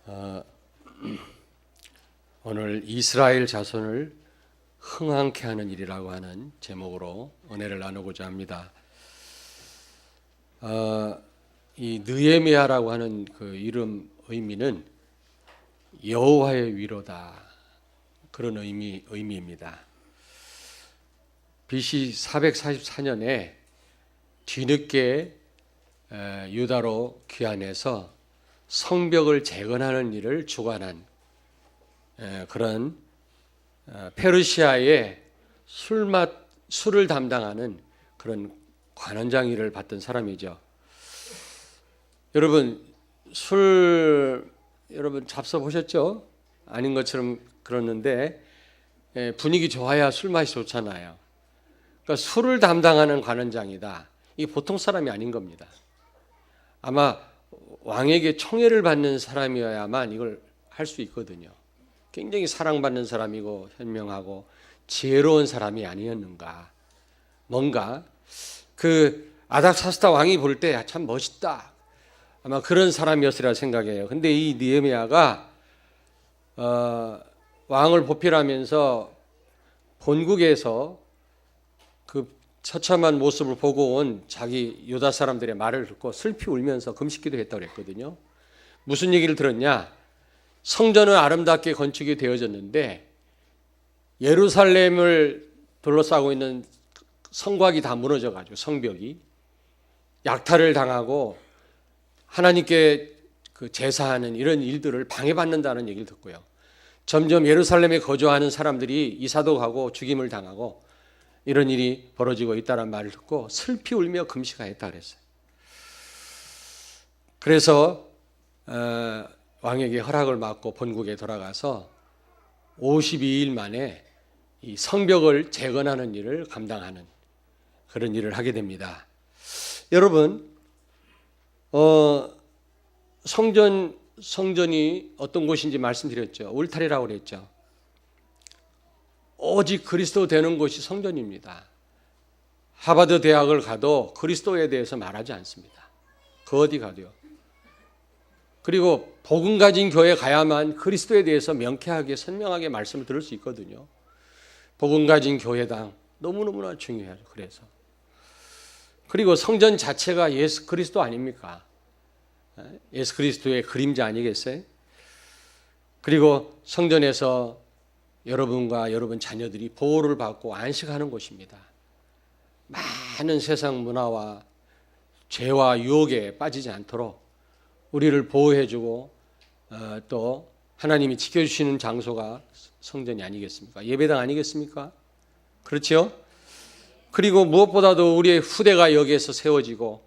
어, 오늘 이스라엘 자손을 흥황케 하는 일이라고 하는 제목으로 은혜를 나누고자 합니다. 이 느헤미야라고 하는 그 이름 의미는 여호와의 위로다, 그런 의미입니다. BC 444년에 뒤늦게 유다로 귀환해서 성벽을 재건하는 일을 주관한 그런 페르시아의 술을 담당하는 그런 관원장 일을 받던 사람이죠. 여러분 여러분 잡숴 보셨죠? 아닌 것처럼 그러는데 분위기 좋아야 술 맛이 좋잖아요. 그러니까 술을 담당하는 관원장이다. 이게 보통 사람이 아닌 겁니다. 아마 왕에게 청례를 받는 사람이어야만 이걸 할 수 있거든요. 굉장히 사랑받는 사람이고 현명하고 지혜로운 사람이 아니었는가. 뭔가 그 아닥사스다 왕이 볼 때 참 멋있다, 아마 그런 사람이었으리라 생각해요. 근데 이 느헤미야가 왕을 보필하면서 본국에서 그 처참한 모습을 보고 온 자기 유다 사람들의 말을 듣고 슬피 울면서 금식기도 했다고 그랬거든요. 무슨 얘기를 들었냐? 성전은 아름답게 건축이 되어졌는데 예루살렘을 둘러싸고 있는 성곽이 다 무너져가지고 성벽이 약탈을 당하고 하나님께 그 제사하는 이런 일들을 방해받는다는 얘기를 듣고요. 점점 예루살렘에 거주하는 사람들이 이사도가고 죽임을 당하고 이런 일이 벌어지고 있다는 말을 듣고 슬피 울며 금식하였다 그랬어요. 그래서 왕에게 허락을 받고 본국에 돌아가서 52일 만에 이 성벽을 재건하는 일을 감당하는 그런 일을 하게 됩니다. 여러분, 성전이 어떤 곳인지 말씀드렸죠. 울타리라고 그랬죠. 오직 그리스도 되는 곳이 성전입니다. 하버드 대학을 가도 그리스도에 대해서 말하지 않습니다. 그 어디 가도요. 그리고 복음 가진 교회 가야만 그리스도에 대해서 명쾌하게 선명하게 말씀을 들을 수 있거든요. 복음 가진 교회당 너무너무나 중요해요. 그래서 그리고 성전 자체가 예수 그리스도 아닙니까? 예수 그리스도의 그림자 아니겠어요? 그리고 성전에서 여러분과 여러분 자녀들이 보호를 받고 안식하는 곳입니다. 많은 세상 문화와 죄와 유혹에 빠지지 않도록 우리를 보호해주고 또 하나님이 지켜주시는 장소가 성전이 아니겠습니까? 예배당 아니겠습니까? 그렇죠? 그리고 무엇보다도 우리의 후대가 여기에서 세워지고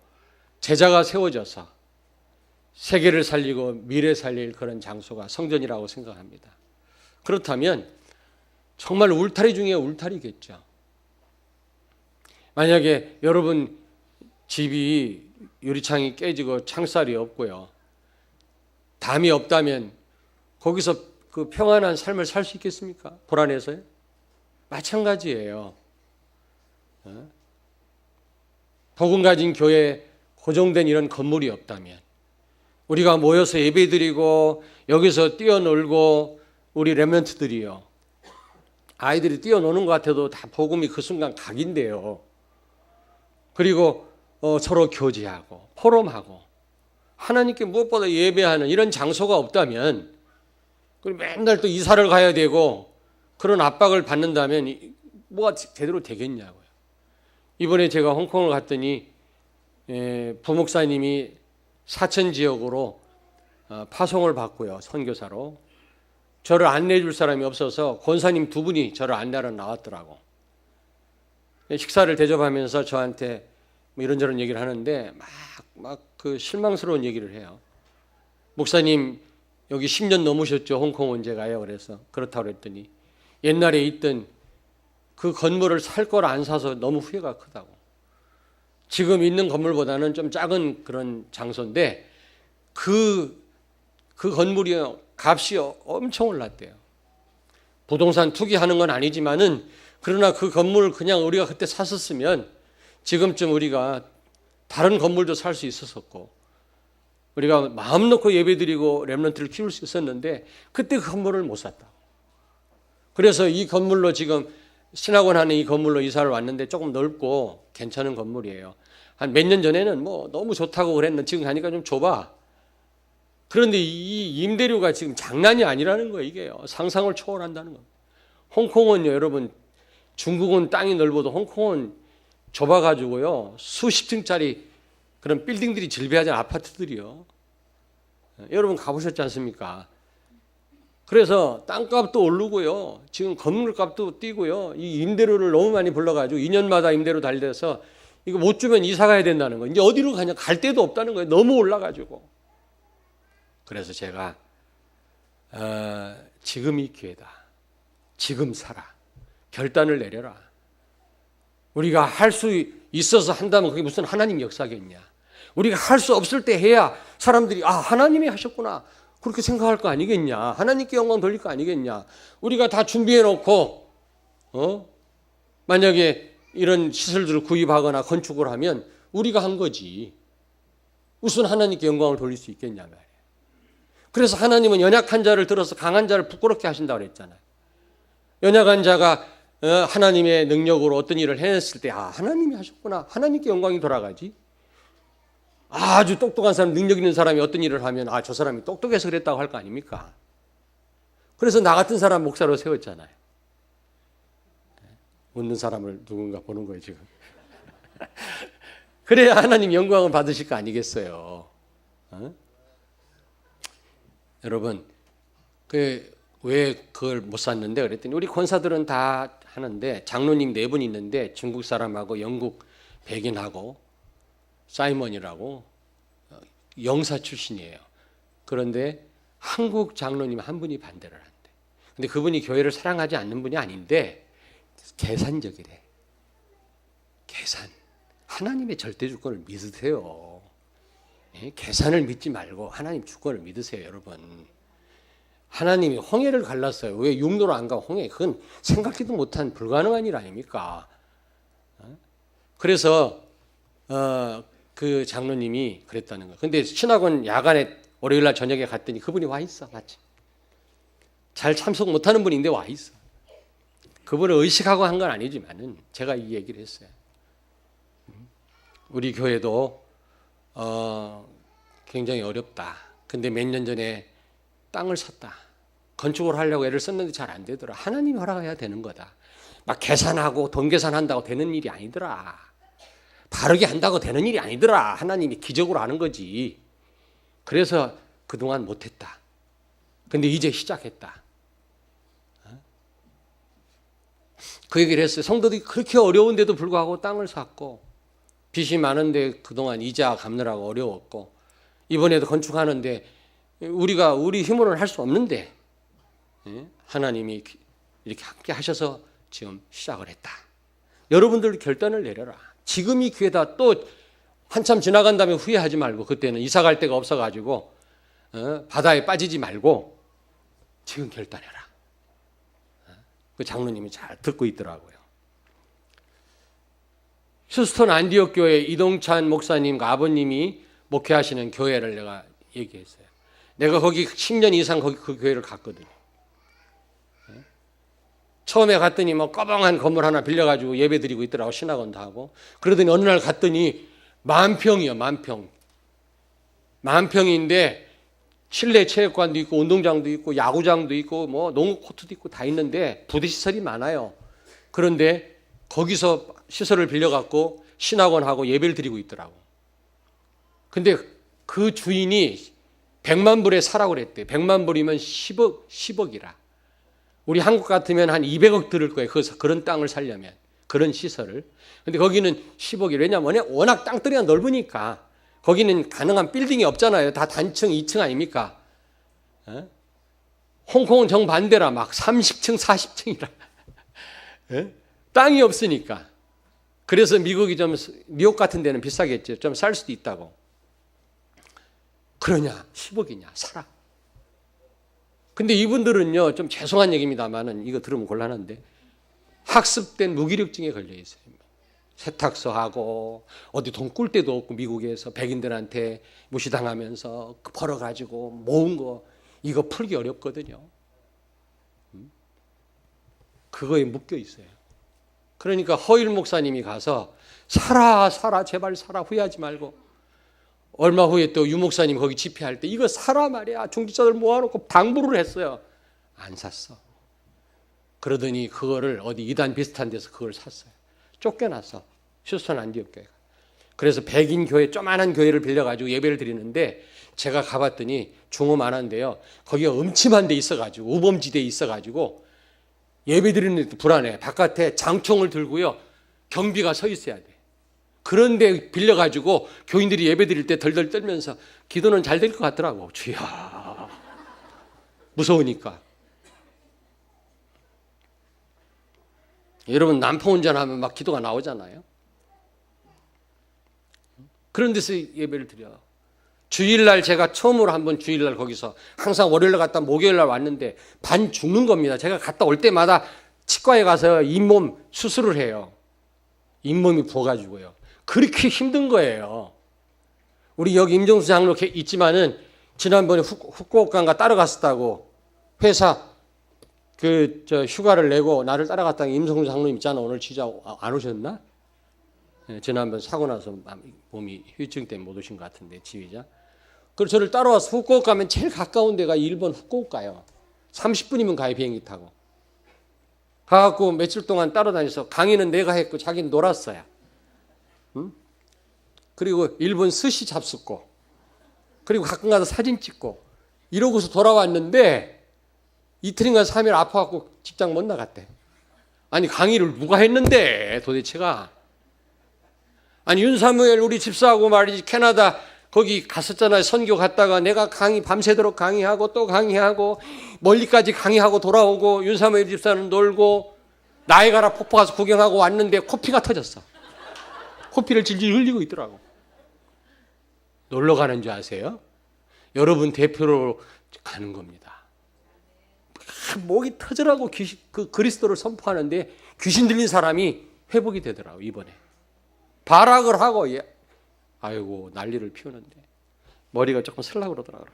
제자가 세워져서 세계를 살리고 미래 살릴 그런 장소가 성전이라고 생각합니다. 그렇다면 정말 울타리 중에 울타리겠죠. 만약에 여러분 집이 유리창이 깨지고 창살이 없고요, 담이 없다면 거기서 그 평안한 삶을 살 수 있겠습니까? 불안해서요? 마찬가지예요. 복음 가진 교회에 고정된 이런 건물이 없다면, 우리가 모여서 예배드리고 여기서 뛰어놀고 우리 렘넌트들이요, 아이들이 뛰어노는 것 같아도 다 복음이 그 순간 각인데요. 그리고 서로 교제하고 포럼하고 하나님께 무엇보다 예배하는 이런 장소가 없다면, 그리고 맨날 또 이사를 가야 되고 그런 압박을 받는다면 뭐가 제대로 되겠냐고요. 이번에 제가 홍콩을 갔더니 부목사님이 사천 지역으로 파송을 받고요, 선교사로. 저를 안내해 줄 사람이 없어서 권사님 두 분이 저를 안내하러 나왔더라고. 식사를 대접하면서 저한테 뭐 이런저런 얘기를 하는데 막 그 실망스러운 얘기를 해요. 목사님 여기 10년 넘으셨죠? 홍콩 언제 가요? 그래서 그렇다고 그랬더니 옛날에 있던 그 건물을 살 걸 안 사서 너무 후회가 크다고. 지금 있는 건물보다는 좀 작은 그런 장소인데 그 건물이 값이 엄청 올랐대요. 부동산 투기하는 건 아니지만은 그러나 그 건물 그냥 우리가 그때 샀었으면 지금쯤 우리가 다른 건물도 살 수 있었었고 우리가 마음 놓고 예배드리고 렘넌트를 키울 수 있었는데 그때 그 건물을 못 샀다. 그래서 이 건물로 지금 신학원 하는 이 건물로 이사를 왔는데 조금 넓고 괜찮은 건물이에요. 한 몇 년 전에는 뭐 너무 좋다고 그랬는데 지금 가니까 좀 좁아. 그런데 이 임대료가 지금 장난이 아니라는 거예요. 이게요. 상상을 초월한다는 겁니다. 홍콩은요, 여러분, 중국은 땅이 넓어도 홍콩은 좁아가지고요, 수십 층짜리 그런 빌딩들이 질비하잖아요. 아파트들이요. 여러분 가보셨지 않습니까? 그래서 땅값도 오르고요. 지금 건물값도 뛰고요. 이 임대료를 너무 많이 불러가지고 2년마다 임대료 달려서 이거 못 주면 이사 가야 된다는 거예요. 이제 어디로 가냐? 갈 데도 없다는 거예요. 너무 올라가지고. 그래서 제가 지금이 기회다. 지금 살아. 결단을 내려라. 우리가 할 수 있어서 한다면 그게 무슨 하나님 역사겠냐. 우리가 할 수 없을 때 해야 사람들이 하나님이 하셨구나. 그렇게 생각할 거 아니겠냐. 하나님께 영광 돌릴 거 아니겠냐. 우리가 다 준비해 놓고 만약에 이런 시설들을 구입하거나 건축을 하면 우리가 한 거지. 무슨 하나님께 영광을 돌릴 수 있겠냐 말이에요. 그래서 하나님은 연약한 자를 들어서 강한 자를 부끄럽게 하신다고 그랬잖아요. 연약한 자가 하나님의 능력으로 어떤 일을 해냈을 때 하나님이 하셨구나. 하나님께 영광이 돌아가지. 아주 똑똑한 사람, 능력 있는 사람이 어떤 일을 하면 저 사람이 똑똑해서 그랬다고 할 거 아닙니까? 그래서 나 같은 사람 목사로 세웠잖아요. 웃는 사람을 누군가 보는 거예요 지금. 그래야 하나님 영광을 받으실 거 아니겠어요. 여러분 왜 그걸 못 샀는데 그랬더니 우리 권사들은 다 하는데 장로님 4분 있는데 중국 사람하고 영국 백인하고 사이먼이라고 영사 출신이에요. 그런데 한국 장로님 한 분이 반대를 한대. 근데 그분이 교회를 사랑하지 않는 분이 아닌데 계산적이래. 계산. 하나님의 절대 주권을 믿으세요. 계산을 믿지 말고 하나님 주권을 믿으세요, 여러분. 하나님이 홍해를 갈랐어요. 왜 육로로 안 가? 홍해. 그건 생각지도 못한 불가능한 일 아닙니까? 그래서 그 장로님이 그랬다는 거예요. 근데 신학원 야간에 월요일 날 저녁에 갔더니 그분이 와 있어. 마침. 잘 참석 못하는 분인데 와 있어. 그분을 의식하고 한 건 아니지만은 제가 이 얘기를 했어요. 우리 교회도 굉장히 어렵다. 근데 몇 년 전에 땅을 샀다. 건축을 하려고 애를 썼는데 잘 안 되더라. 하나님이 허락해야 되는 거다. 막 계산하고 돈 계산한다고 되는 일이 아니더라. 바르게 한다고 되는 일이 아니더라. 하나님이 기적으로 하는 거지. 그래서 그동안 못했다. 근데 이제 시작했다. 그 얘기를 했어요. 성도들이 그렇게 어려운데도 불구하고 땅을 샀고 빚이 많은데 그동안 이자 갚느라고 어려웠고 이번에도 건축하는데 우리 힘으로는 할 수 없는데 하나님이 이렇게 함께 하셔서 지금 시작을 했다. 여러분들 결단을 내려라. 지금이 기회다. 또 한참 지나간 다음에 후회하지 말고 그때는 이사 갈 데가 없어가지고 바다에 빠지지 말고 지금 결단해라. 그 장로님이 잘 듣고 있더라고요. 휴스턴 안디옥 교회 이동찬 목사님과 아버님이 목회하시는 교회를 내가 얘기했어요. 내가 거기 10년 이상 그 교회를 갔거든요. 처음에 갔더니 뭐 꺼벙한 건물 하나 빌려가지고 예배 드리고 있더라고. 신학원도 하고. 그러더니 어느 날 갔더니 만평이요. 만평인데 실내 체육관도 있고 운동장도 있고 야구장도 있고 뭐 농구 코트도 있고 다 있는데 부대 시설이 많아요. 그런데 거기서 시설을 빌려갖고 신학원하고 예배를 드리고 있더라고. 근데 그 주인이 100만 불에 사라고 그랬대. 100만 불이면 10억이라. 우리 한국 같으면 한 200억 들을 거예요. 그런 땅을 살려면. 그런 시설을. 근데 거기는 10억이래. 왜냐하면 워낙 땅덩이가 넓으니까. 거기는 가능한 빌딩이 없잖아요. 다 단층, 2층 아닙니까? 홍콩은 정반대라. 막 30층, 40층이라. 땅이 없으니까. 그래서 미국 같은 데는 비싸겠죠. 좀 쌀 수도 있다고. 그러냐? 10억이냐? 사라. 근데 이분들은요, 좀 죄송한 얘기입니다만은 이거 들으면 곤란한데 학습된 무기력증에 걸려 있어요. 세탁소 하고 어디 돈 꿀 데도 없고 미국에서 백인들한테 무시당하면서 벌어가지고 모은 거 이거 풀기 어렵거든요. 그거에 묶여 있어요. 그러니까 허일 목사님이 가서 살아 제발 살아 후회하지 말고, 얼마 후에 또 유 목사님 거기 집회할 때 이거 사라 말이야 중직자들 모아놓고 당부를 했어요. 안 샀어. 그러더니 그거를 어디 이단 비슷한 데서 그걸 샀어요. 쫓겨났어. 휴스턴 안디옥 교회가. 그래서 백인 교회 조그마한 교회를 빌려가지고 예배를 드리는데 제가 가봤더니 중음안한데요. 거기가 음침한 데 있어가지고 우범지대에 있어가지고 예배 드리는 데도 불안해. 바깥에 장총을 들고요. 경비가 서 있어야 돼. 그런데 빌려가지고 교인들이 예배 드릴 때 덜덜 떨면서 기도는 잘 될 것 같더라고. 주야. 무서우니까. 여러분 남포 운전하면 막 기도가 나오잖아요. 그런 데서 예배를 드려. 주일날 제가 처음으로 한번 주일날 거기서 항상 월요일날 갔다 목요일날 왔는데 반 죽는 겁니다. 제가 갔다 올 때마다 치과에 가서 잇몸 수술을 해요. 잇몸이 부어가지고요. 그렇게 힘든 거예요. 우리 여기 임종수 장로 있지만은 지난번에 후쿠오카인가 따라갔었다고 회사 휴가를 내고 나를 따라갔다가 임종수 장로님 있잖아. 오늘 진짜 안 오셨나? 네, 지난번 사고 나서 몸이 후유증 때문에 못 오신 것 같은데 지휘자. 그래서 저를 따라와서 후쿠오카 가면 제일 가까운 데가 일본 후쿠오카요. 30분이면 가요 비행기 타고. 가갖고 며칠 동안 따라다녀서 강의는 내가 했고 자기는 놀았어요. 응? 그리고 일본 스시 잡숫고 그리고 가끔 가서 사진 찍고 이러고서 돌아왔는데 이틀인가 3일 아파갖고 직장 못 나갔대. 아니 강의를 누가 했는데 도대체가. 아니 윤사무엘 우리 집사하고 말이지 캐나다 거기 갔었잖아요. 선교 갔다가 내가 밤새도록 강의하고 또 강의하고 멀리까지 강의하고 돌아오고 윤사무엘 집사는 놀고 나이가라 폭포 가서 구경하고 왔는데 코피가 터졌어. 코피를 질질 흘리고 있더라고. 놀러 가는 줄 아세요? 여러분 대표로 가는 겁니다. 목이 터져라고 그리스도를 선포하는데 귀신 들린 사람이 회복이 되더라고 이번에. 발악을 하고 아이고 난리를 피우는데 머리가 조금 설라고 그러더라고.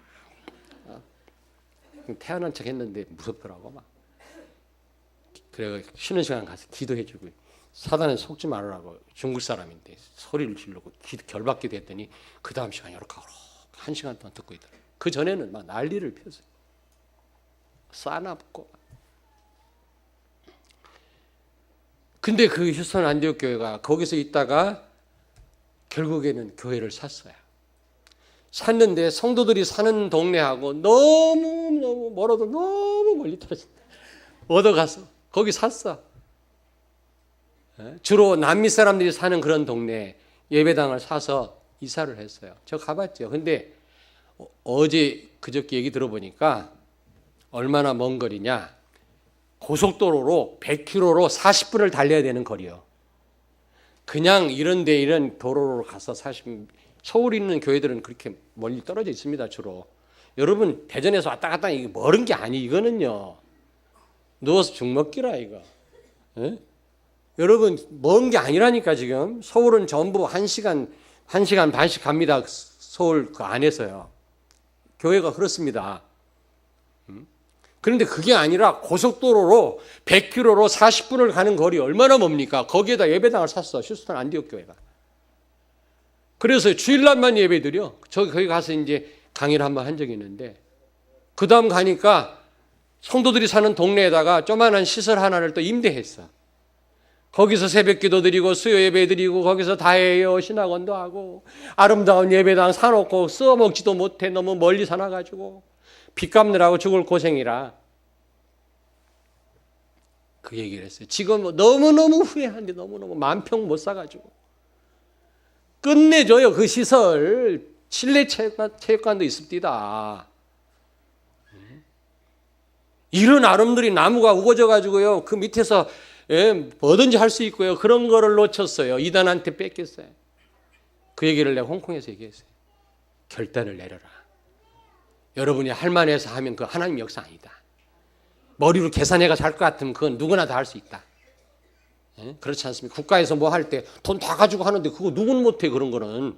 태어난 척 했는데 무섭더라고 막. 그래 쉬는 시간 가서 기도해주고 사단에 속지 말으라고 중국 사람인데 소리를 지르고 결박기도 했더니 그 다음 시간 이렇게 1시간 동안 듣고 있더라고. 그 전에는 막 난리를 피웠어요. 싸납고. 근데 그 휴스턴 안디옥 교회가 거기서 있다가 결국에는 교회를 샀어요. 샀는데 성도들이 사는 동네하고 너무 멀어도 너무 멀리 떨어진다. 얻어가서 거기 샀어. 주로 남미 사람들이 사는 그런 동네 예배당을 사서 이사를 했어요. 저 가봤죠. 근데 어제 그저께 얘기 들어보니까 얼마나 먼 거리냐. 고속도로로 100km로 40분을 달려야 되는 거리요. 그냥 이런 도로로 가서 서울에 있는 교회들은 그렇게 멀리 떨어져 있습니다. 주로. 여러분 대전에서 왔다 갔다 이게 멀은 게 아니. 이거는요. 누워서 죽 먹기라 이거. 에? 여러분 먼 게 아니라니까 지금. 서울은 전부 1시간 반씩 갑니다. 서울 그 안에서요. 교회가 그렇습니다. 그런데 그게 아니라 고속도로로 100km로 40분을 가는 거리 얼마나 멉니까? 거기에다 예배당을 샀어. 휴스턴 안디옥 교회가. 그래서 주일날만 예배드려. 거기 가서 이제 강의를 한번 한 적이 있는데 그 다음 가니까 성도들이 사는 동네에다가 조그만한 시설 하나를 또 임대했어. 거기서 새벽기도 드리고 수요 예배 드리고 거기서 다해요 신학원도 하고 아름다운 예배당 사놓고 써먹지도 못해. 너무 멀리 사놔가지고 빚 갚느라고 죽을 고생이라 그 얘기를 했어요. 지금 너무너무 후회한데 너무너무 만평 못 사가지고 끝내줘요. 그 시설 실내 체육관도 있습니다. 이런 아름들이 나무가 우거져가지고요 그 밑에서 뭐든지 할 수 있고요. 그런 거를 놓쳤어요. 이단한테 뺏겼어요. 그 얘기를 내가 홍콩에서 얘기했어요. 결단을 내려라. 여러분이 할 만해서 하면 그 하나님 역사 아니다. 머리로 계산해가 잘 것 같으면 그건 누구나 다 할 수 있다. 예? 그렇지 않습니까? 국가에서 뭐 할 때 돈 다 가지고 하는데 그거 누구는 못해 그런 거는.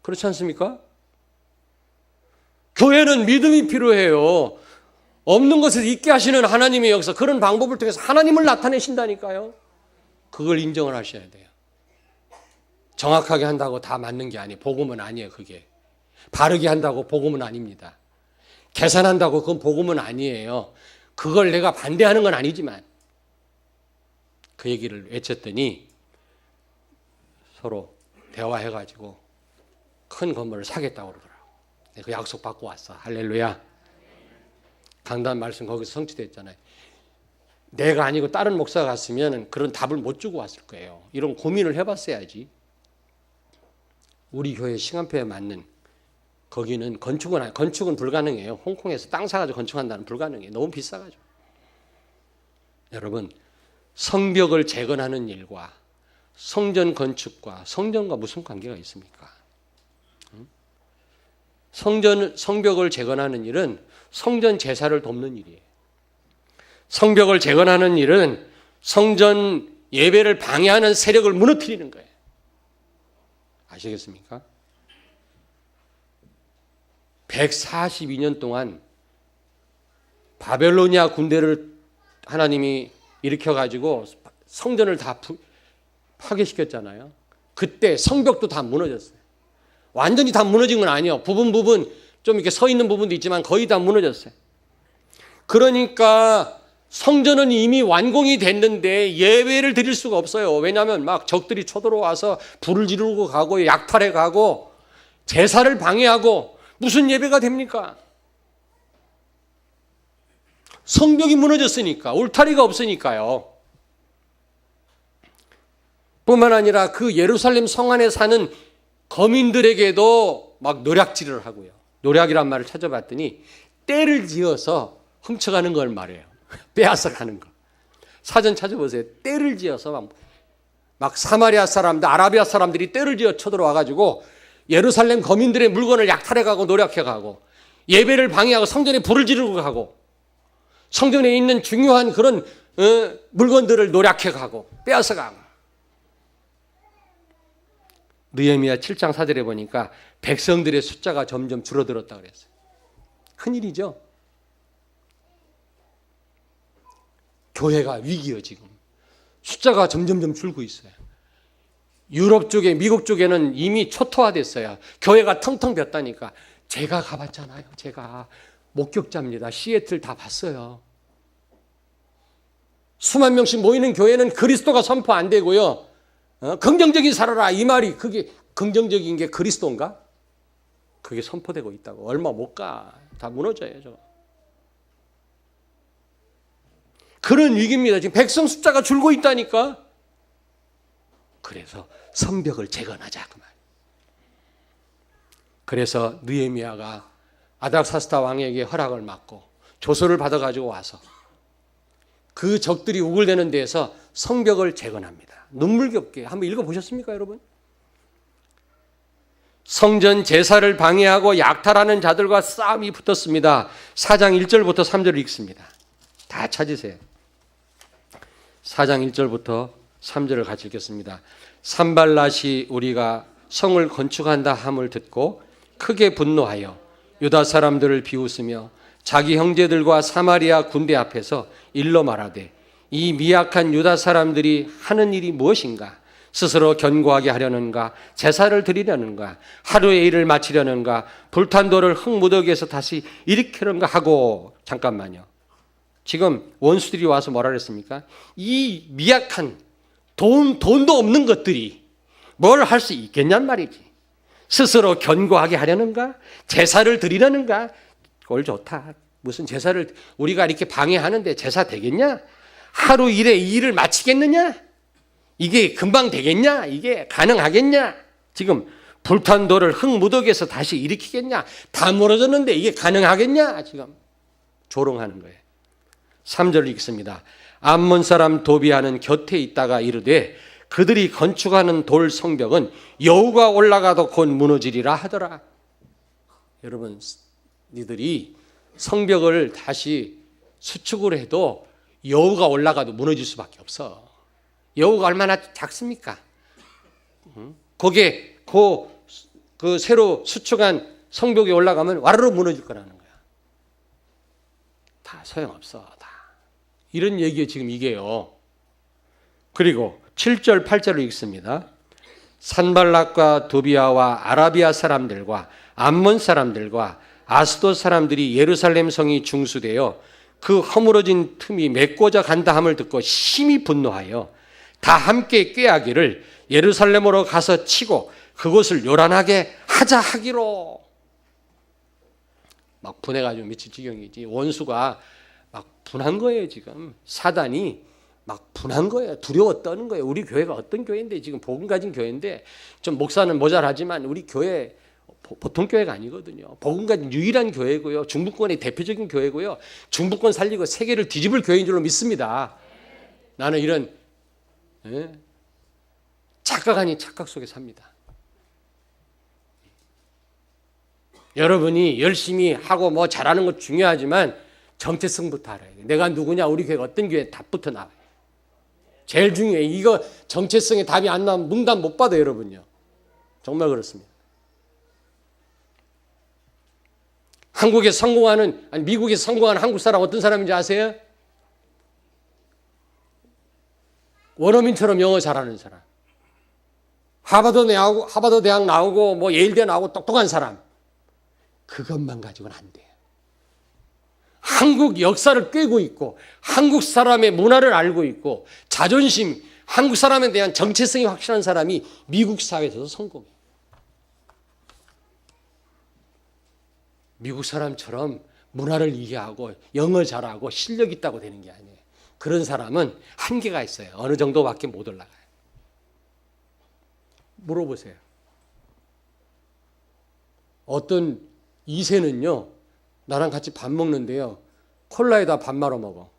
그렇지 않습니까? 교회는 믿음이 필요해요. 없는 것을 있게 하시는 하나님의 역사, 그런 방법을 통해서 하나님을 나타내신다니까요. 그걸 인정을 하셔야 돼요. 정확하게 한다고 다 맞는 게 아니에요. 복음은 아니에요. 그게 바르게 한다고 복음은 아닙니다. 계산한다고 그건 복음은 아니에요. 그걸 내가 반대하는 건 아니지만 그 얘기를 외쳤더니 서로 대화해가지고 큰 건물을 사겠다고 그러더라고요. 그 약속 받고 왔어. 할렐루야. 강단 말씀 거기서 성취됐잖아요. 내가 아니고 다른 목사가 갔으면 그런 답을 못 주고 왔을 거예요. 이런 고민을 해봤어야지. 우리 교회 시간표에 맞는 거기는 건축은 불가능해요. 홍콩에서 땅 사가지고 건축한다는 불가능해요. 너무 비싸가지고. 여러분, 성벽을 재건하는 일과 성전 건축과 성전과 무슨 관계가 있습니까? 성벽을 재건하는 일은 성전 제사를 돕는 일이에요. 성벽을 재건하는 일은 성전 예배를 방해하는 세력을 무너뜨리는 거예요. 아시겠습니까? 142년 동안 바벨로니아 군대를 하나님이 일으켜가지고 성전을 다 파괴시켰잖아요. 그때 성벽도 다 무너졌어요. 완전히 다 무너진 건 아니에요. 부분 좀 이렇게 서 있는 부분도 있지만 거의 다 무너졌어요. 그러니까 성전은 이미 완공이 됐는데 예배를 드릴 수가 없어요. 왜냐하면 막 적들이 쳐들어와서 불을 지르고 가고 약탈해 가고 제사를 방해하고 무슨 예배가 됩니까? 성벽이 무너졌으니까, 울타리가 없으니까요. 뿐만 아니라 그 예루살렘 성 안에 사는 거민들에게도 막 노략질을 하고요. 노략이란 말을 찾아봤더니 때를 지어서 훔쳐가는 걸 말해요. 빼앗아 가는 거. 사전 찾아보세요. 때를 지어서 막 사마리아 사람들, 아라비아 사람들이 때를 지어 쳐들어와가지고 예루살렘 거민들의 물건을 약탈해가고 노략해가고 예배를 방해하고 성전에 불을 지르고 가고 성전에 있는 중요한 그런 물건들을 노략해가고 빼앗아가고. 느헤미야 7장 4절에 보니까 백성들의 숫자가 점점 줄어들었다 그랬어요. 큰일이죠. 교회가 위기예요. 지금 숫자가 점점 줄고 있어요. 유럽 쪽에, 미국 쪽에는 이미 초토화됐어요. 교회가 텅텅 볐다니까. 제가 가봤잖아요. 제가 목격자입니다. 시애틀 다 봤어요. 수만 명씩 모이는 교회는 그리스도가 선포 안 되고요. 긍정적인 살아라 이 말이, 그게 긍정적인 게 그리스도인가? 그게 선포되고 있다고. 얼마 못 가. 다 무너져요. 저. 그런 위기입니다. 지금 백성 숫자가 줄고 있다니까. 그래서 성벽을 재건하자 그 말. 그래서 느헤미야가 아닥사스다 왕에게 허락을 받고 조서를 받아가지고 와서 그 적들이 우글대는 데에서 성벽을 재건합니다. 눈물겹게 한번 읽어보셨습니까 여러분? 성전 제사를 방해하고 약탈하는 자들과 싸움이 붙었습니다. 4장 1절부터 3절을 읽습니다. 다 찾으세요. 4장 1절부터 3절을 같이 읽겠습니다. 산발랏이 우리가 성을 건축한다 함을 듣고 크게 분노하여 유다 사람들을 비웃으며 자기 형제들과 사마리아 군대 앞에서 일러 말하되 이 미약한 유다 사람들이 하는 일이 무엇인가? 스스로 견고하게 하려는가? 제사를 드리려는가? 하루의 일을 마치려는가? 불탄 돌을 흙무더기에서 다시 일으키려는가 하고. 잠깐만요. 지금 원수들이 와서 뭐라 그랬습니까? 이 미약한 돈도 없는 것들이 뭘 할 수 있겠냔 말이지. 스스로 견고하게 하려는가? 제사를 드리려는가? 꼴 좋다. 무슨 제사를 우리가 이렇게 방해하는데 제사 되겠냐? 하루 일에 이 일을 마치겠느냐? 이게 금방 되겠냐? 이게 가능하겠냐? 지금 불탄 돌을 흙무더기에서 다시 일으키겠냐? 다 무너졌는데 이게 가능하겠냐? 지금 조롱하는 거예요. 3절을 읽습니다. 암몬 사람 도비아는 곁에 있다가 이르되 그들이 건축하는 돌 성벽은 여우가 올라가도 곧 무너지리라 하더라. 여러분, 니들이 성벽을 다시 수축을 해도 여우가 올라가도 무너질 수밖에 없어. 여우가 얼마나 작습니까? 거기에 그 새로 수축한 성벽에 올라가면 와르르 무너질 거라는 거야. 다 소용없어. 다. 이런 얘기에 지금 이게요. 그리고 7절 8절을 읽습니다. 산발락과 도비아와 아라비아 사람들과 암몬 사람들과 아스돗 사람들이 예루살렘 성이 중수되어 그 허물어진 틈이 메꿔져 간다 함을 듣고 심히 분노하여 다 함께 꾀하기를 예루살렘으로 가서 치고 그곳을 요란하게 하자 하기로. 막 분해가지고 미칠 지경이지. 원수가 막 분한 거예요. 지금 사단이 막 분한 거예요. 두려워 떠는 거예요. 우리 교회가 어떤 교회인데, 지금 복음 가진 교회인데, 좀 목사는 모자라지만 우리 교회 보통 교회가 아니거든요. 복음 가진 유일한 교회고요. 중부권의 대표적인 교회고요. 중부권 살리고 세계를 뒤집을 교회인 줄로 믿습니다. 나는 이런 착각 아닌 착각 속에 삽니다. 여러분이 열심히 하고 뭐 잘하는 것 중요하지만 정체성부터 알아야 돼. 내가 누구냐, 우리 교회가 어떤 교회, 답부터 나와요. 제일 중요해. 이거 정체성에 답이 안 나오면 문답 못 받아요, 여러분요. 정말 그렇습니다. 한국에 성공하는, 아니 미국에 성공하는 한국 사람 어떤 사람인지 아세요? 원어민처럼 영어 잘하는 사람. 하버드 대학 나오고 뭐 예일대 나오고 똑똑한 사람. 그것만 가지고는 안 돼요. 한국 역사를 꿰고 있고 한국 사람의 문화를 알고 있고 자존심, 한국 사람에 대한 정체성이 확실한 사람이 미국 사회에서도 성공해요. 미국 사람처럼 문화를 이해하고 영어 잘하고 실력 있다고 되는 게 아니에요. 그런 사람은 한계가 있어요. 어느 정도밖에 못 올라가요. 물어보세요. 어떤 2세는요, 나랑 같이 밥 먹는데요, 콜라에다 밥 말아 먹어.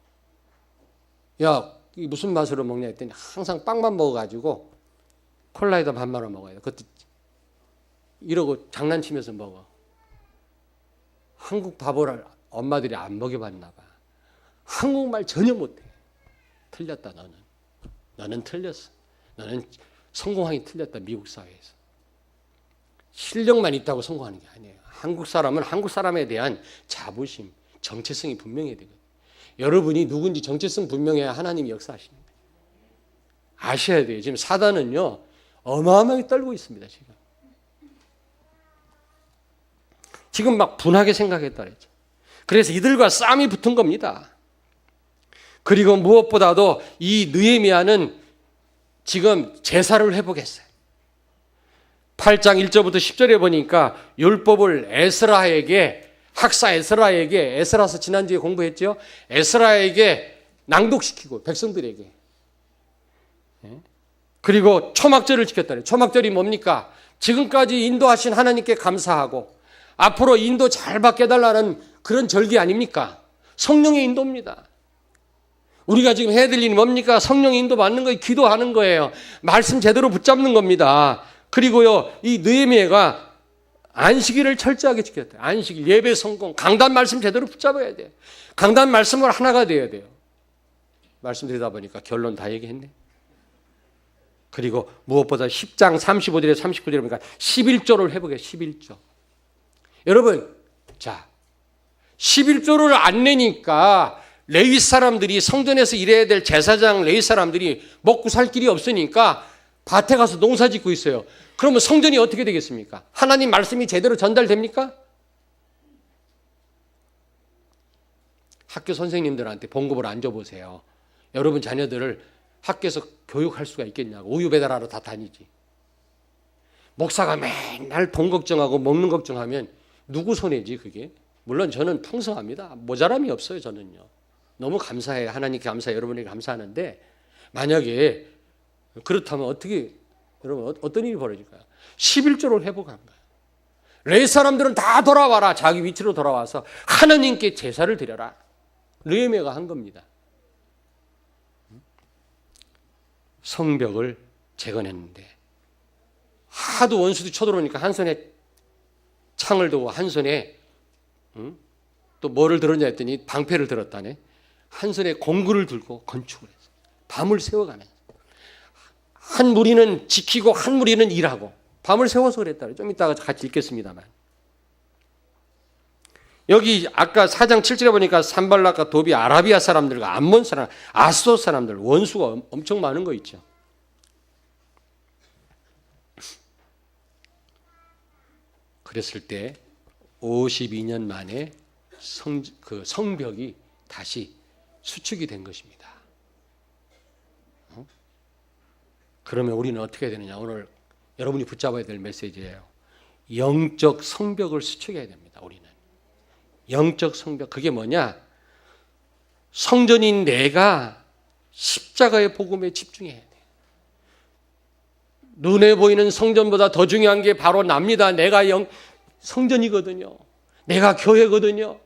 야, 이게 무슨 맛으로 먹냐 했더니 항상 빵만 먹어가지고 콜라에다 밥 말아 먹어요. 그것도 이러고 장난치면서 먹어. 한국 밥을 엄마들이 안 먹여봤나 봐. 한국말 전혀 못해. 틀렸다, 너는. 너는 틀렸어. 너는 성공하기 틀렸다, 미국 사회에서. 실력만 있다고 성공하는 게 아니에요. 한국 사람은 한국 사람에 대한 자부심, 정체성이 분명해야 되거든요. 여러분이 누군지 정체성 분명해야 하나님이 역사하십니다. 아셔야 돼요. 지금 사단은요, 어마어마하게 떨고 있습니다, 지금 막 분하게 생각했다 그랬죠. 그래서 이들과 싸움이 붙은 겁니다. 그리고 무엇보다도 이 느헤미야는 지금 제사를 회복했어요. 8장 1절부터 10절에 보니까 율법을 에스라에게, 학사 에스라에게, 에스라서 지난주에 공부했죠. 에스라에게 낭독시키고 백성들에게. 그리고 초막절을 지켰다네. 초막절이 뭡니까? 지금까지 인도하신 하나님께 감사하고 앞으로 인도 잘 받게 해달라는 그런 절기 아닙니까? 성령의 인도입니다. 우리가 지금 해야 될 일이 뭡니까? 성령의 인도 받는 거예요. 기도하는 거예요. 말씀 제대로 붙잡는 겁니다. 그리고요, 이 느헤미야가 안식일을 철저하게 지켰대요. 안식일, 예배 성공, 강단 말씀 제대로 붙잡아야 돼요. 강단 말씀으로 하나가 돼야 돼요. 말씀드리다 보니까 결론 다 얘기했네. 그리고 무엇보다 10장 35절에 39절에 보니까 11조를 회복해요. 11조. 여러분, 자, 11조를 안 내니까 레위 사람들이, 성전에서 일해야 될 제사장 레위 사람들이 먹고 살 길이 없으니까 밭에 가서 농사 짓고 있어요. 그러면 성전이 어떻게 되겠습니까? 하나님 말씀이 제대로 전달됩니까? 학교 선생님들한테 봉급을 안 줘보세요. 여러분 자녀들을 학교에서 교육할 수가 있겠냐고. 우유 배달하러 다 다니지. 목사가 맨날 돈 걱정하고 먹는 걱정하면 누구 손해지 그게? 물론 저는 풍성합니다. 모자람이 없어요. 저는요. 너무 감사해요. 하나님께 감사해요. 여러분에게 감사하는데 만약에 그렇다면 어떻게, 여러분 어떤 일이 벌어질까요? 11조를 회복한 거예요. 레위 사람들은 다 돌아와라. 자기 위치로 돌아와서 하나님께 제사를 드려라. 느헤미야가 한 겁니다. 성벽을 재건했는데 하도 원수들이 쳐들어오니까 한 손에 창을 두고 한 손에 또 뭐를 들었냐 했더니 방패를 들었다네. 한 손에 공구를 들고 건축을 했어요. 밤을 새워가면서. 한 무리는 지키고 한 무리는 일하고 밤을 새워서 그랬다. 좀 이따가 같이 읽겠습니다만. 여기 아까 4장 7절에 보니까 산발락과 도비 아라비아 사람들과 암몬 사람, 아스돗 사람들 원수가 엄청 많은 거 있죠. 그랬을 때 52년 만에 성벽이 다시 수축이 된 것입니다. 그러면 우리는 어떻게 해야 되느냐? 오늘 여러분이 붙잡아야 될 메시지예요. 영적 성벽을 수축해야 됩니다. 우리는 영적 성벽, 그게 뭐냐? 성전인 내가 십자가의 복음에 집중해야 돼. 눈에 보이는 성전보다 더 중요한 게 바로 납니다. 내가 성전이거든요. 내가 교회거든요.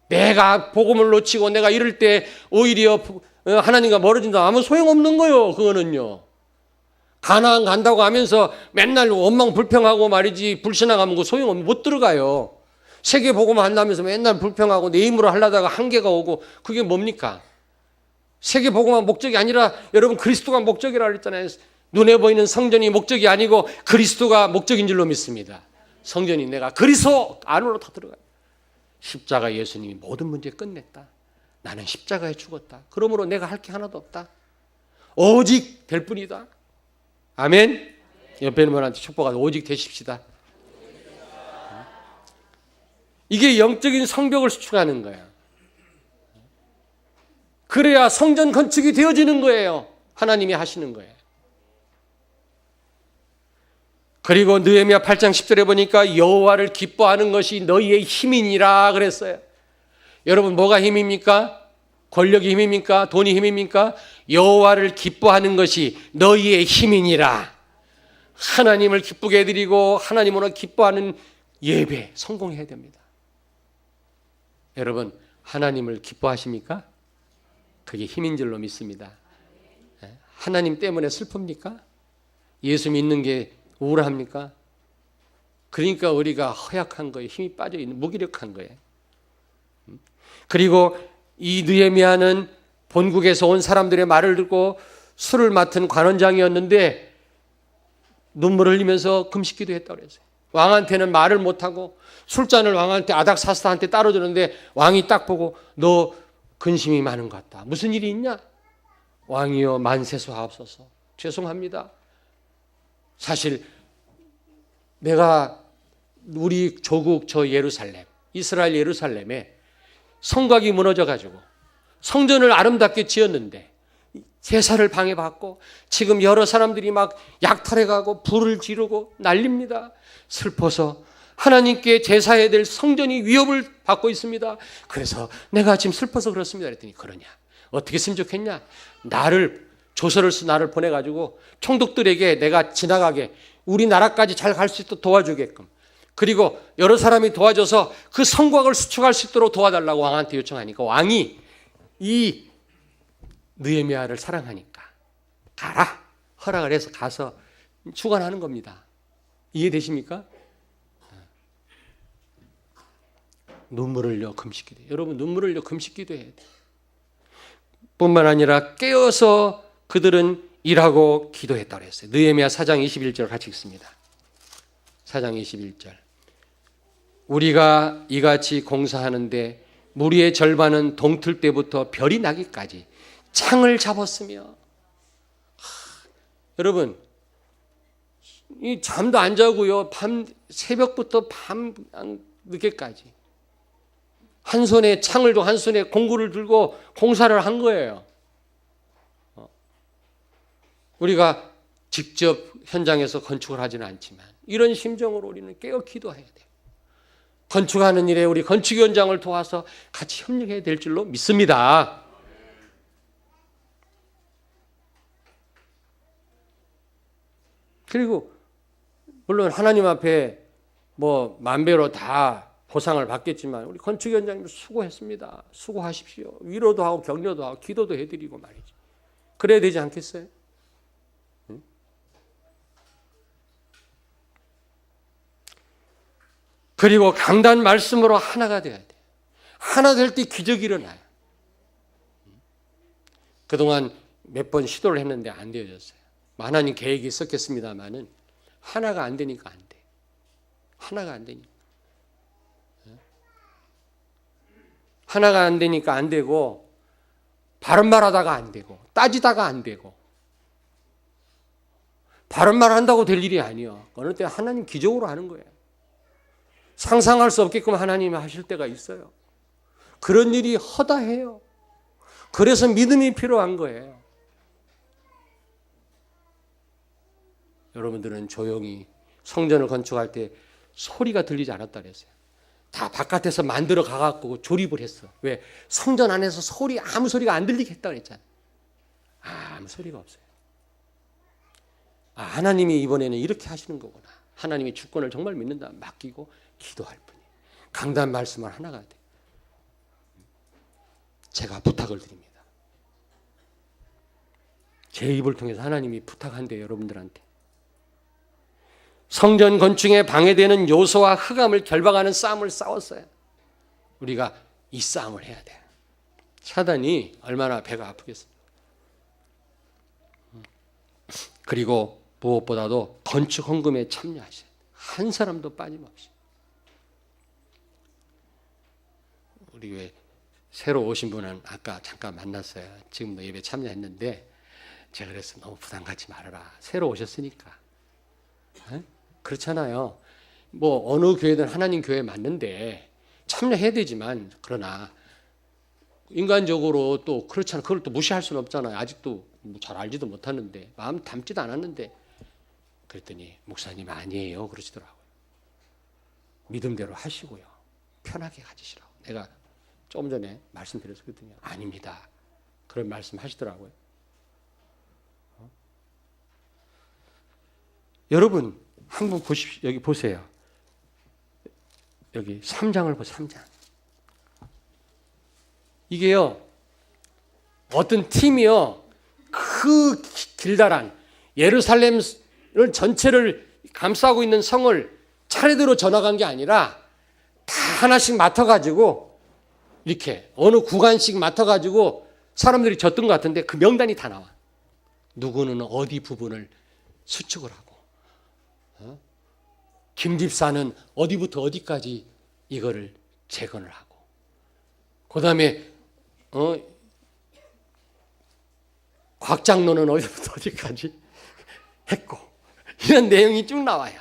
내가 복음을 놓치고 내가 이럴 때 오히려 하나님과 멀어진다 하면 소용없는 거예요. 그거는요. 가나안 간다고 하면서 맨날 원망 불평하고 말이지 불신앙하면 그 소용없는, 못 들어가요. 세계 복음 한다면서 맨날 불평하고 내 힘으로 하려다가 한계가 오고, 그게 뭡니까? 세계 복음만 목적이 아니라 여러분 그리스도가 목적이라고 그랬잖아요. 눈에 보이는 성전이 목적이 아니고 그리스도가 목적인 줄로 믿습니다. 성전이 내가 그리스도 안으로 다 들어가요. 십자가 예수님이 모든 문제 끝냈다. 나는 십자가에 죽었다. 그러므로 내가 할 게 하나도 없다. 오직 될 뿐이다. 아멘. 옆에 있는 분한테 축복하자. 오직 되십시다. 이게 영적인 성벽을 수축하는 거야. 그래야 성전 건축이 되어지는 거예요. 하나님이 하시는 거예요. 그리고 느헤미야 8장 10절에 보니까 여호와를 기뻐하는 것이 너희의 힘이니라 그랬어요. 여러분 뭐가 힘입니까? 권력이 힘입니까? 돈이 힘입니까? 여호와를 기뻐하는 것이 너희의 힘이니라. 하나님을 기쁘게 해드리고 하나님으로 기뻐하는 예배 성공해야 됩니다. 여러분 하나님을 기뻐하십니까? 그게 힘인 줄로 믿습니다. 하나님 때문에 슬픕니까? 예수 믿는 게 우울합니까? 그러니까 우리가 허약한 거예요. 힘이 빠져있는, 무기력한 거예요. 그리고 이 느헤미야는 본국에서 온 사람들의 말을 듣고 술을 맡은 관원장이었는데 눈물을 흘리면서 금식기도 했다고 그랬어요. 왕한테는 말을 못하고 술잔을 왕한테 아닥사스다한테 따라주는데 왕이 딱 보고 너 근심이 많은 것 같다. 무슨 일이 있냐? 왕이여 만세수하옵소서. 죄송합니다. 사실 내가 우리 조국 저 예루살렘, 이스라엘 예루살렘에 성곽이 무너져가지고 성전을 아름답게 지었는데 제사를 방해받고 지금 여러 사람들이 막 약탈해가고 불을 지르고 난립니다. 슬퍼서 하나님께 제사해야 될 성전이 위협을 받고 있습니다. 그래서 내가 지금 슬퍼서 그렇습니다. 그랬더니 그러냐? 어떻게 했으면 좋겠냐? 조서를 써 나를 보내가지고 총독들에게 내가 지나가게 우리나라까지 잘 갈 수 있도록 도와주게끔, 그리고 여러 사람이 도와줘서 그 성곽을 수축할 수 있도록 도와달라고 왕한테 요청하니까 왕이 이 느헤미야를 사랑하니까 가라 허락을 해서 가서 주관하는 겁니다. 이해되십니까? 눈물을 흘려 금식기도 해요. 여러분 눈물을 흘려 금식기도 해야 돼요. 뿐만 아니라 깨어서 그들은 일하고 기도했다고 했어요. 느헤미야 4장 21절 같이 읽습니다. 4장 21절. 우리가 이같이 공사하는데 무리의 절반은 동틀 때부터 별이 나기까지 창을 잡았으며, 여러분 이 잠도 안 자고요. 새벽부터 밤 늦게까지 한 손에 창을 들고 한 손에 공구를 들고 공사를 한 거예요. 우리가 직접 현장에서 건축을 하지는 않지만 이런 심정으로 우리는 깨어 기도해야 돼요. 건축하는 일에 우리 건축 현장을 도와서 같이 협력해야 될 줄로 믿습니다. 그리고 물론 하나님 앞에 뭐 만배로 다 보상을 받겠지만 우리 건축 현장님 수고했습니다. 수고하십시오. 위로도 하고 격려도 하고 기도도 해드리고 말이죠. 그래야 되지 않겠어요? 그리고 강단 말씀으로 하나가 되어야 돼요. 하나 될 때 기적이 일어나요. 그동안 몇 번 시도를 했는데 안 되어졌어요. 하나님 계획이 있었겠습니다만은 하나가 안 되니까 안 돼. 하나가 안 되니까. 하나가 안 되니까 안 되고, 바른 말 하다가 안 되고, 따지다가 안 되고, 바른 말 한다고 될 일이 아니야. 어느 때 하나님 기적으로 하는 거예요. 상상할 수 없게끔 하나님이 하실 때가 있어요. 그런 일이 허다해요. 그래서 믿음이 필요한 거예요. 여러분들은 조용히 성전을 건축할 때 소리가 들리지 않았다 그랬어요. 다 바깥에서 만들어 가갖고 조립을 했어. 왜? 성전 안에서 아무 소리가 안 들리게 했다 그랬잖아요. 아무 소리가 없어요. 하나님이 이번에는 이렇게 하시는 거구나. 하나님이 주권을 정말 믿는다. 맡기고 기도할 뿐이. 강단 말씀을 하나가 돼. 제가 부탁을 드립니다. 제 입을 통해서 하나님이 부탁한대요, 여러분들한테. 성전 건축에 방해되는 요소와 흑암을 결박하는 싸움을 싸웠어요. 우리가 이 싸움을 해야 돼요. 사단이 얼마나 배가 아프겠습니까? 그리고 무엇보다도 건축 헌금에 참여하셔야 돼요. 한 사람도 빠짐없이. 우리 왜 새로 오신 분은 아까 잠깐 만났어요. 지금도 예배 참여했는데 제가 그랬어요. 너무 부담 갖지 말아라. 새로 오셨으니까. 그렇잖아요. 뭐 어느 교회든 하나님 교회 맞는데 참여해야 되지만, 그러나 인간적으로 또 그렇잖아. 그걸 또 무시할 수는 없잖아요. 아직도 잘 알지도 못하는데, 마음 담지도 않았는데. 그랬더니 목사님 아니에요 그러시더라고요. 믿음대로 하시고요, 편하게 가지시라고. 내가 조금 전에 말씀드렸거든요. 아닙니다. 그런 말씀 하시더라고요. 여러분 한번 보십시오. 여기 보세요. 여기 3장을 보세요. 3장. 이게요, 어떤 팀이요, 그 길다란 예루살렘을 전체를 감싸고 있는 성을 차례대로 전화간 게 아니라 다 하나씩 맡아가지고 이렇게 어느 구간씩 맡아가지고 사람들이 졌던 것 같은데 그 명단이 다 나와. 누구는 어디 부분을 수축을 하고, 김 집사는 어디부터 어디까지 이거를 재건을 하고, 그 다음에 곽 장로는 어디부터 어디까지 했고, 이런 내용이 쭉 나와요.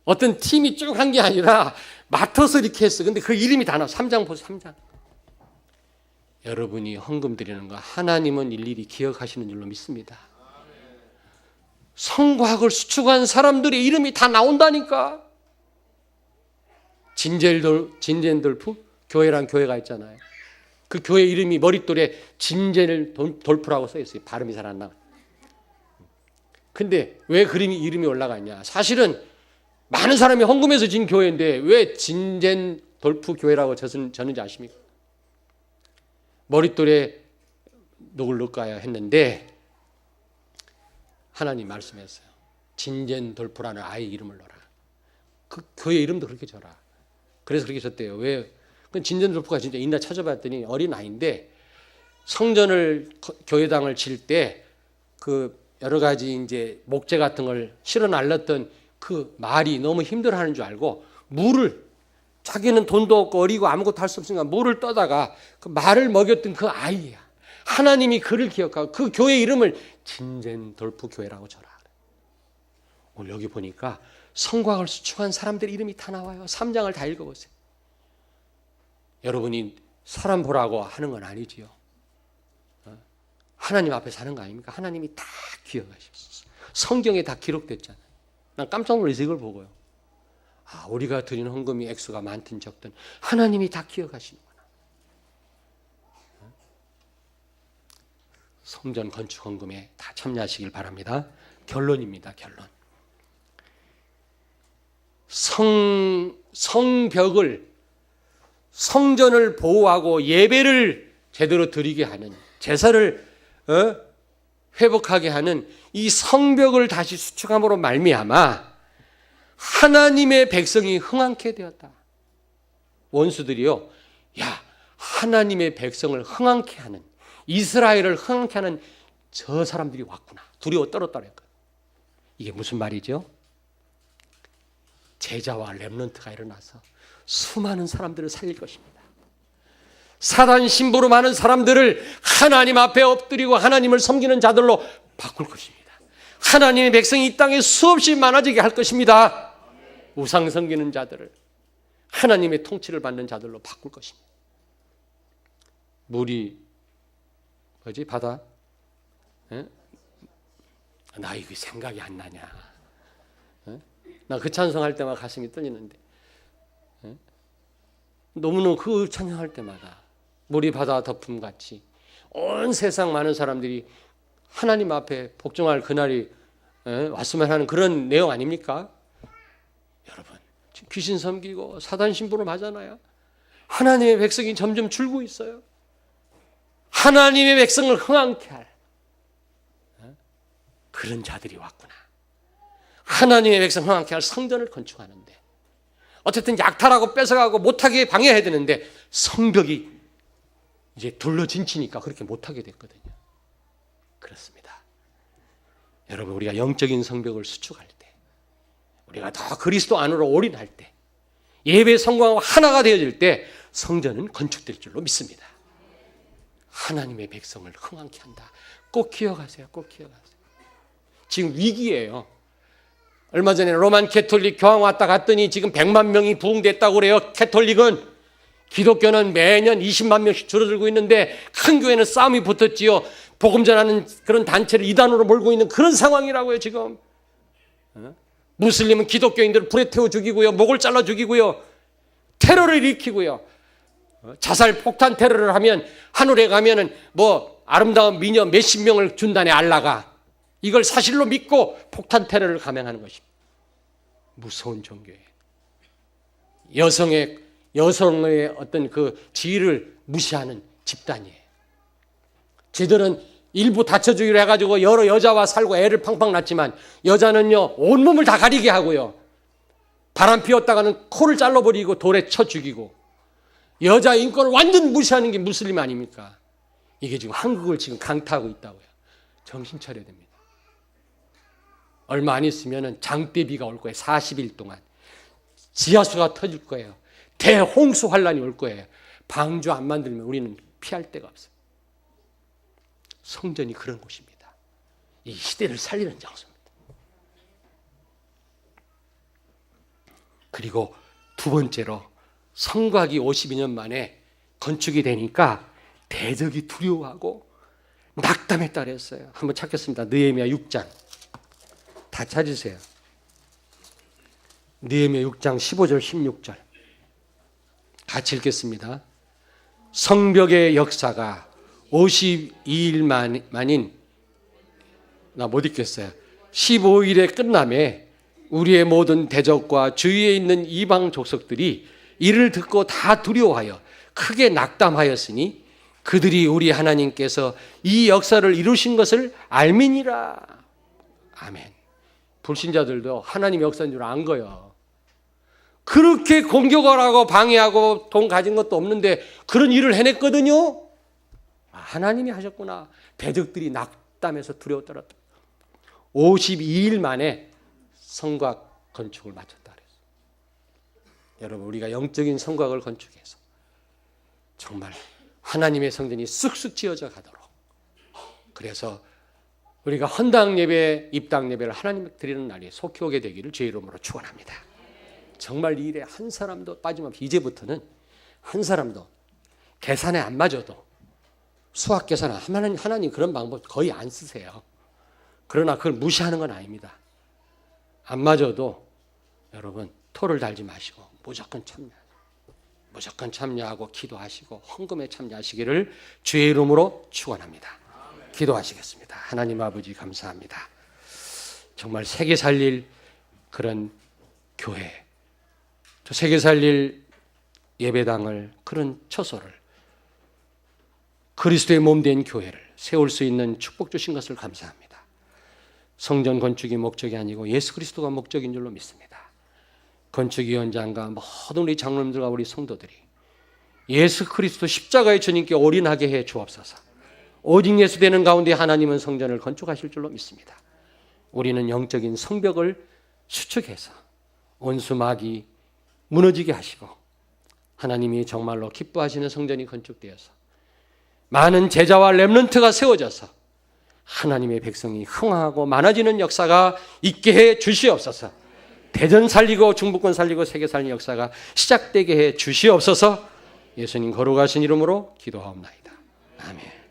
어떤 팀이 쭉 한 게 아니라 맡아서 이렇게 했어. 근데 그 이름이 다 나와. 3장 보세요. 3장. 여러분이 헌금 드리는 거 하나님은 일일이 기억하시는 줄로 믿습니다. 성곽을 수축한 사람들의 이름이 다 나온다니까. 진젠돌프 교회란 교회가 있잖아요. 그 교회 이름이 머릿돌에 진젠돌프라고 써 있어요. 발음이 잘 안 나와요. 근데 왜 이름이 올라가 있냐? 사실은 많은 사람이 헌금해서 진 교회인데 왜 진젠돌프 교회라고 졌는지 아십니까? 머릿돌에 누굴 넣을까요? 했는데 하나님 말씀했어요. 진젠돌프라는 아이 이름을 넣어라. 그 교회 이름도 그렇게 져라. 그래서 그렇게 졌대요. 왜? 진젠돌프가 진짜 있나 찾아봤더니 어린 아이인데 성전을 교회당을 질 때 그 여러 가지 이제 목재 같은 걸 실어 날렸던 그 말이 너무 힘들어하는 줄 알고 물을, 자기는 돈도 없고 어리고 아무것도 할 수 없으니까 물을 떠다가 그 말을 먹였던 그 아이야. 하나님이 그를 기억하고 그 교회 이름을 진젠돌프 교회라고 져라. 오늘 여기 보니까 성곽을 수축한 사람들의 이름이 다 나와요. 3장을 다 읽어보세요. 여러분이 사람 보라고 하는 건 아니지요. 하나님 앞에 사는 거 아닙니까? 하나님이 다 기억하셨어요. 성경에 다 기록됐잖아요. 난 깜짝 놀라서 이걸 보고요. 우리가 드리는 헌금이 액수가 많든 적든 하나님이 다 기억하시는구나. 성전 건축 헌금에 다 참여하시길 바랍니다. 결론입니다. 결론. 성벽을, 성전을 보호하고 예배를 제대로 드리게 하는, 제사를 회복하게 하는 이 성벽을 다시 수축함으로 말미암아 하나님의 백성이 흥황케 되었다. 원수들이요, 야, 하나님의 백성을 흥황케 하는, 이스라엘을 흥황케 하는 저 사람들이 왔구나. 두려워 떨었다 그랬거든요. 이게 무슨 말이죠? 제자와 렘넌트가 일어나서 수많은 사람들을 살릴 것입니다. 사단 신부로 많은 사람들을 하나님 앞에 엎드리고 하나님을 섬기는 자들로 바꿀 것입니다. 하나님의 백성이 이 땅에 수없이 많아지게 할 것입니다. 우상 섬기는 자들을 하나님의 통치를 받는 자들로 바꿀 것입니다. 물이 뭐지? 바다? 에? 나 이거 생각이 안 나냐? 나 그 찬송할 때마다 가슴이 떨리는데 너무너무 그 찬송할 때마다 물이 바다 덮음같이 온 세상 많은 사람들이 하나님 앞에 복종할 그날이 왔으면 하는 그런 내용 아닙니까? 여러분 지금 귀신 섬기고 사단 신부로 맞아나요? 하나님의 백성이 점점 줄고 있어요. 하나님의 백성을 흥황케 할 그런 자들이 왔구나. 하나님의 백성 흥황케 할 성전을 건축하는데 어쨌든 약탈하고 뺏어가고 못하게 방해해야 되는데 성벽이 이제 둘러진치니까 그렇게 못하게 됐거든요. 그렇습니다. 여러분 우리가 영적인 성벽을 수축할 때 우리가 더 그리스도 안으로 올인할 때 예배 성공하고 하나가 되어질 때 성전은 건축될 줄로 믿습니다. 하나님의 백성을 흥황케 한다. 꼭 기억하세요. 꼭 기억하세요. 지금 위기예요. 얼마 전에 로만 캐톨릭 교황 왔다 갔더니 지금 100만 명이 부흥됐다고 그래요. 캐톨릭은. 기독교는 매년 20만 명씩 줄어들고 있는데 큰 교회는 싸움이 붙었지요. 복음 전하는 그런 단체를 이단으로 몰고 있는 그런 상황이라고요 지금. 무슬림은 기독교인들을 불에 태워 죽이고요. 목을 잘라 죽이고요. 테러를 일으키고요. 자살 폭탄 테러를 하면 하늘에 가면은 뭐 아름다운 미녀 몇십 명을 준다네 알라가. 이걸 사실로 믿고 폭탄 테러를 감행하는 것입니다. 무서운 종교예요. 여성의 어떤 그 지위를 무시하는 집단이에요. 쟤들은 일부 다쳐주기로 해가지고 여러 여자와 살고 애를 팡팡 낳지만 여자는요 온몸을 다 가리게 하고요. 바람 피웠다가는 코를 잘라버리고 돌에 쳐 죽이고 여자 인권을 완전 무시하는 게 무슬림 아닙니까? 이게 지금 한국을 지금 강타하고 있다고요. 정신 차려야 됩니다. 얼마 안 있으면 장대비가 올 거예요. 40일 동안. 지하수가 터질 거예요. 대홍수 환란이 올 거예요. 방주 안 만들면 우리는 피할 데가 없어요. 성전이 그런 곳입니다. 이 시대를 살리는 장소입니다. 그리고 두 번째로 성곽이 52년 만에 건축이 되니까 대적이 두려워하고 낙담했다 그랬어요. 한번 찾겠습니다. 느헤미야 6장. 다 찾으세요. 느헤미야 6장 15절 16절. 같이 읽겠습니다. 성벽의 역사가 52일 만인 나 못 읽겠어요. 15일에 끝남에 우리의 모든 대적과 주위에 있는 이방 족속들이 이를 듣고 다 두려워하여 크게 낙담하였으니 그들이 우리 하나님께서 이 역사를 이루신 것을 알미니라. 아멘. 불신자들도 하나님의 역사인 줄 안 거예요. 그렇게 공격을 하고 방해하고 돈 가진 것도 없는데 그런 일을 해냈거든요. 하나님이 하셨구나. 대적들이 낙담해서 두려워 떨었다. 52일 만에 성곽 건축을 마쳤다 그랬어요. 여러분 우리가 영적인 성곽을 건축해서 정말 하나님의 성전이 쑥쑥 지어져 가도록 그래서 우리가 헌당 예배, 입당 예배를 하나님 드리는 날이 속히 오게 되기를 주의 이름으로 축원합니다. 정말 이 일에 한 사람도 빠짐없이 이제부터는 한 사람도 계산에 안 맞아도 수학 계산 하나님 그런 방법 거의 안 쓰세요. 그러나 그걸 무시하는 건 아닙니다. 안 맞아도 여러분 토를 달지 마시고 무조건 참여하고 기도하시고 헌금에 참여하시기를 주의 이름으로 축원합니다. 기도하시겠습니다. 하나님 아버지 감사합니다. 정말 세계 살릴 그런 교회, 저 세계 살릴 예배당을 그런 처소를 그리스도의 몸된 교회를 세울 수 있는 축복 주신 것을 감사합니다. 성전 건축이 목적이 아니고 예수 그리스도가 목적인 줄로 믿습니다. 건축위원장과 모든 우리 장로님들과 우리 성도들이 예수 그리스도 십자가의 주님께 올인하게 해 주옵소서. 오직 예수 되는 가운데 하나님은 성전을 건축하실 줄로 믿습니다. 우리는 영적인 성벽을 수축해서 원수막이 무너지게 하시고 하나님이 정말로 기뻐하시는 성전이 건축되어서 많은 제자와 렘넌트가 세워져서 하나님의 백성이 흥황하고 많아지는 역사가 있게 해 주시옵소서. 대전 살리고 중부권 살리고 세계 살리는 역사가 시작되게 해 주시옵소서. 예수님 거룩하신 이름으로 기도하옵나이다. 아멘.